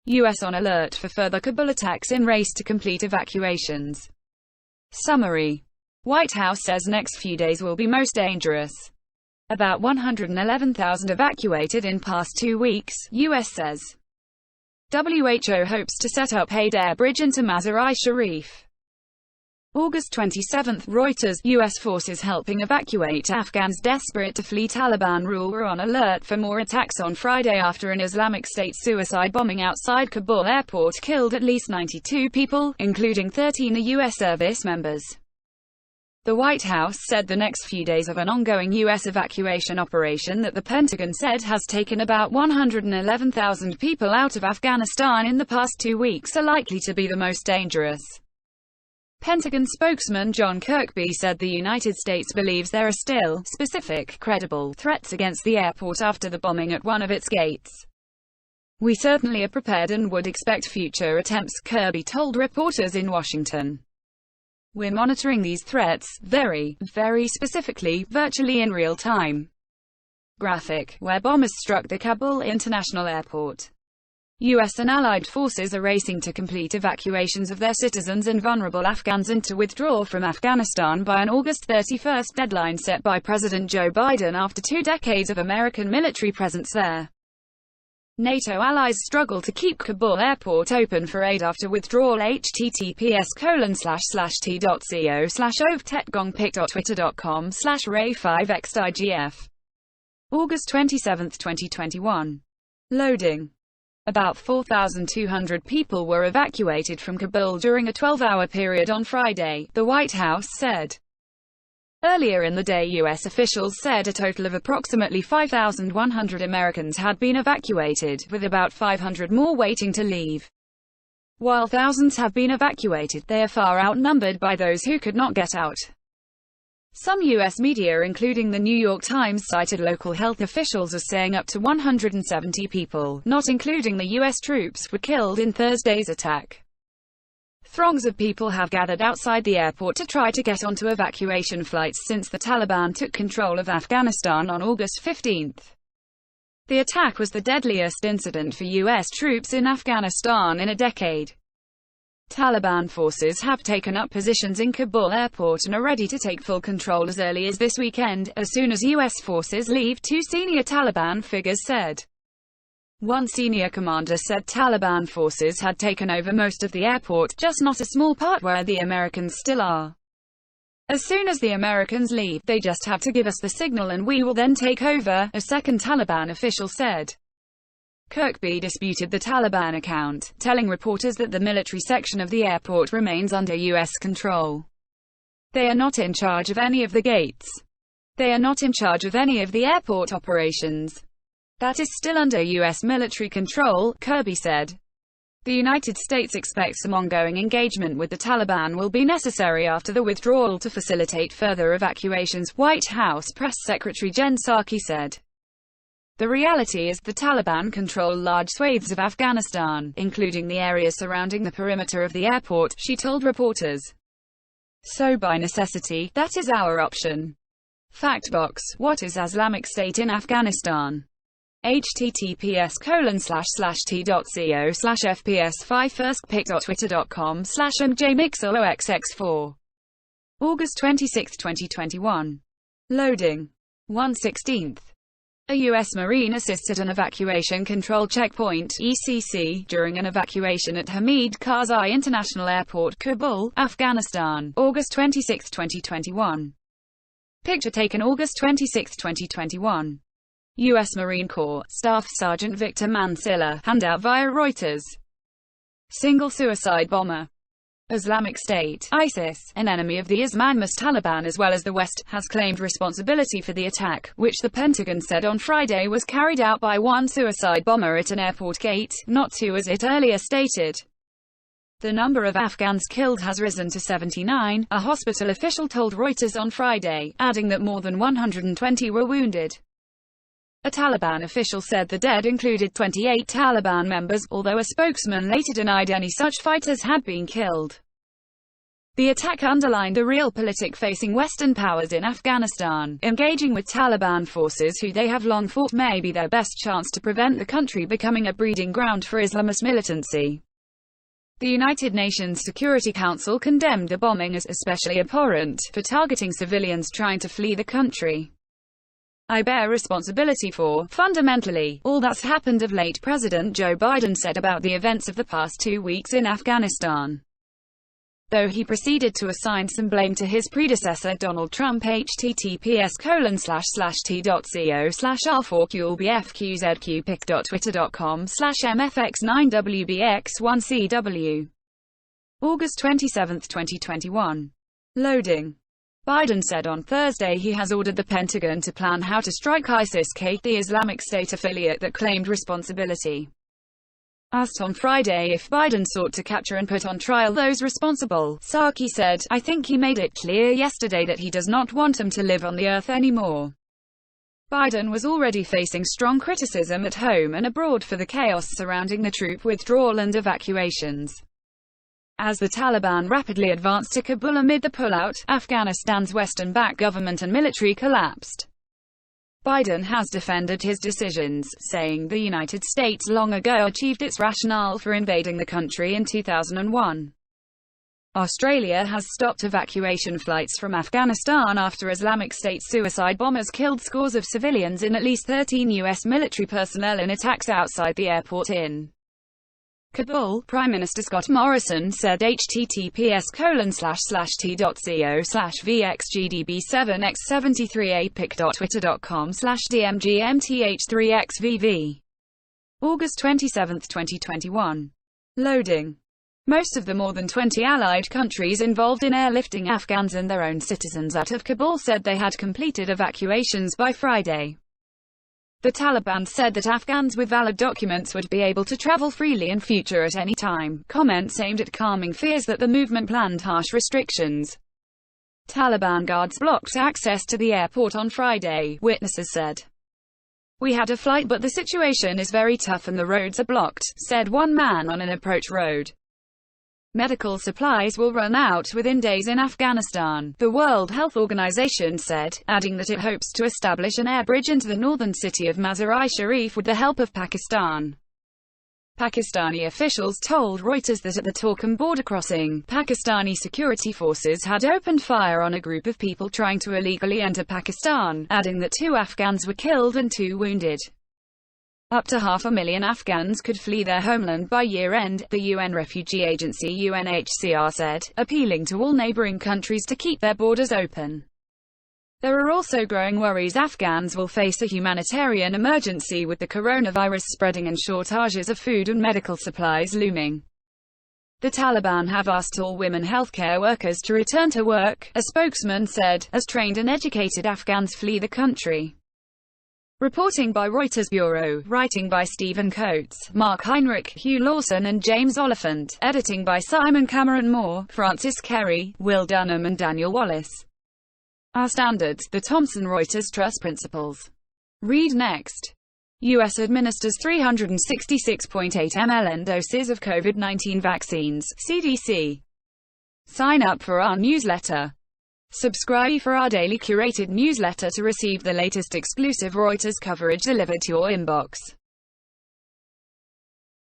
U.S. on alert for further Kabul attacks in race to complete evacuations. Summary. White House says next few days will be most dangerous. About 111,000 evacuated in past 2 weeks, U.S. says. WHO hopes to set up aid air bridge into Mazar-i-Sharif. August 27, Reuters, U.S. forces helping evacuate Afghans desperate to flee Taliban rule were on alert for more attacks on Friday after an Islamic State suicide bombing outside Kabul airport killed at least 92 people, including 13 U.S. service members. The White House said the next few days of an ongoing U.S. evacuation operation that the Pentagon said has taken about 111,000 people out of Afghanistan in the past 2 weeks are likely to be the most dangerous. Pentagon spokesman John Kirby said the United States believes there are still specific, credible threats against the airport after the bombing at one of its gates. We certainly are prepared and would expect future attempts, Kirby told reporters in Washington. We're monitoring these threats, very, very specifically, virtually in real time. Graphic, where bombers struck the Kabul International Airport. U.S. and allied forces are racing to complete evacuations of their citizens and vulnerable Afghans and to withdraw from Afghanistan by an August 31 deadline set by President Joe Biden after 2 decades of American military presence there. NATO allies struggle to keep Kabul airport open for aid after withdrawal. https://t.co/ovtetgongpic.twitter.com/ray5xigf. August 27, 2021. Loading. About 4,200 people were evacuated from Kabul during a 12-hour period on Friday, the White House said. Earlier in the day, U.S. officials said a total of approximately 5,100 Americans had been evacuated, with about 500 more waiting to leave. While thousands have been evacuated, they are far outnumbered by those who could not get out. Some U.S. media, including the New York Times, cited local health officials as saying up to 170 people, not including the U.S. troops, were killed in Thursday's attack. Throngs of people have gathered outside the airport to try to get onto evacuation flights since the Taliban took control of Afghanistan on August 15. The attack was the deadliest incident for U.S. troops in Afghanistan in a decade. Taliban forces have taken up positions in Kabul airport and are ready to take full control as early as this weekend, as soon as U.S. forces leave, 2 senior Taliban figures said. One senior commander said Taliban forces had taken over most of the airport, just not a small part where the Americans still are. As soon as the Americans leave, they just have to give us the signal and we will then take over, a second Taliban official said. Kirby disputed the Taliban account, telling reporters that the military section of the airport remains under U.S. control. They are not in charge of any of the gates. They are not in charge of any of the airport operations. That is still under U.S. military control, Kirby said. The United States expects some ongoing engagement with the Taliban will be necessary after the withdrawal to facilitate further evacuations, White House Press Secretary Jen Psaki said. The reality is, the Taliban control large swathes of Afghanistan, including the area surrounding the perimeter of the airport, she told reporters. So by necessity, that is our option. Factbox, what is Islamic State in Afghanistan? https://t.co/fps5firstpic.twitter.com/mjmixoloxx4. August 26, 2021. Loading. 1/16. A U.S. Marine assisted an evacuation control checkpoint (ECC) during an evacuation at Hamid Karzai International Airport, Kabul, Afghanistan, August 26, 2021. Picture taken August 26, 2021. U.S. Marine Corps Staff Sergeant Victor Mansilla, handout via Reuters. Single suicide bomber. Islamic State, ISIS, an enemy of the Islamist Taliban as well as the West, has claimed responsibility for the attack, which the Pentagon said on Friday was carried out by one suicide bomber at an airport gate, not 2 as it earlier stated. The number of Afghans killed has risen to 79, a hospital official told Reuters on Friday, adding that more than 120 were wounded. A Taliban official said the dead included 28 Taliban members, although a spokesman later denied any such fighters had been killed. The attack underlined the realpolitik facing Western powers in Afghanistan. Engaging with Taliban forces who they have long fought may be their best chance to prevent the country becoming a breeding ground for Islamist militancy. The United Nations Security Council condemned the bombing as especially abhorrent, for targeting civilians trying to flee the country. "I bear responsibility for, fundamentally, all that's happened of late," President Joe Biden said about the events of the past 2 weeks in Afghanistan. Though he proceeded to assign some blame to his predecessor Donald Trump. https://t.co/r4qlbfqzqpic.twitter.com/mfx9wbx1cw. August 27, 2021. Loading. Biden said on Thursday he has ordered the Pentagon to plan how to strike ISIS-K, the Islamic State affiliate that claimed responsibility. Asked on Friday if Biden sought to capture and put on trial those responsible, Psaki said, "I think he made it clear yesterday that he does not want them to live on the earth anymore." Biden was already facing strong criticism at home and abroad for the chaos surrounding the troop withdrawal and evacuations. As the Taliban rapidly advanced to Kabul amid the pullout, Afghanistan's Western-backed government and military collapsed. Biden has defended his decisions, saying the United States long ago achieved its rationale for invading the country in 2001. Australia has stopped evacuation flights from Afghanistan after Islamic State suicide bombers killed scores of civilians and at least 13 U.S. military personnel in attacks outside the airport in Kabul. Prime Minister Scott Morrison said https://t.co/vxgdb7x73apic.twitter.com/dmgmth3xvv. August 27, 2021. Loading. Most of the more than 20 allied countries involved in airlifting Afghans and their own citizens out of Kabul said they had completed evacuations by Friday. The Taliban said that Afghans with valid documents would be able to travel freely in future at any time. Comments aimed at calming fears that the movement planned harsh restrictions. Taliban guards blocked access to the airport on Friday, witnesses said. "We had a flight but the situation is very tough and the roads are blocked," said one man on an approach road. Medical supplies will run out within days in Afghanistan, the World Health Organization said, adding that it hopes to establish an air bridge into the northern city of Mazar-i-Sharif with the help of Pakistan. Pakistani officials told Reuters that at the Torkham border crossing, Pakistani security forces had opened fire on a group of people trying to illegally enter Pakistan, adding that 2 Afghans were killed and 2 wounded. Up to 500,000 Afghans could flee their homeland by year-end, the UN refugee agency UNHCR said, appealing to all neighboring countries to keep their borders open. There are also growing worries Afghans will face a humanitarian emergency with the coronavirus spreading and shortages of food and medical supplies looming. The Taliban have asked all women healthcare workers to return to work, a spokesman said, as trained and educated Afghans flee the country. Reporting by Reuters Bureau, writing by Stephen Coates, Mark Heinrich, Hugh Lawson and James Oliphant, editing by Simon Cameron Moore, Francis Kerry, Will Dunham and Daniel Wallace. Our standards, the Thomson Reuters Trust Principles. Read next. U.S. administers 366.8 ml doses of COVID-19 vaccines, CDC. Sign up for our newsletter. Subscribe for our daily curated newsletter to receive the latest exclusive Reuters coverage delivered to your inbox.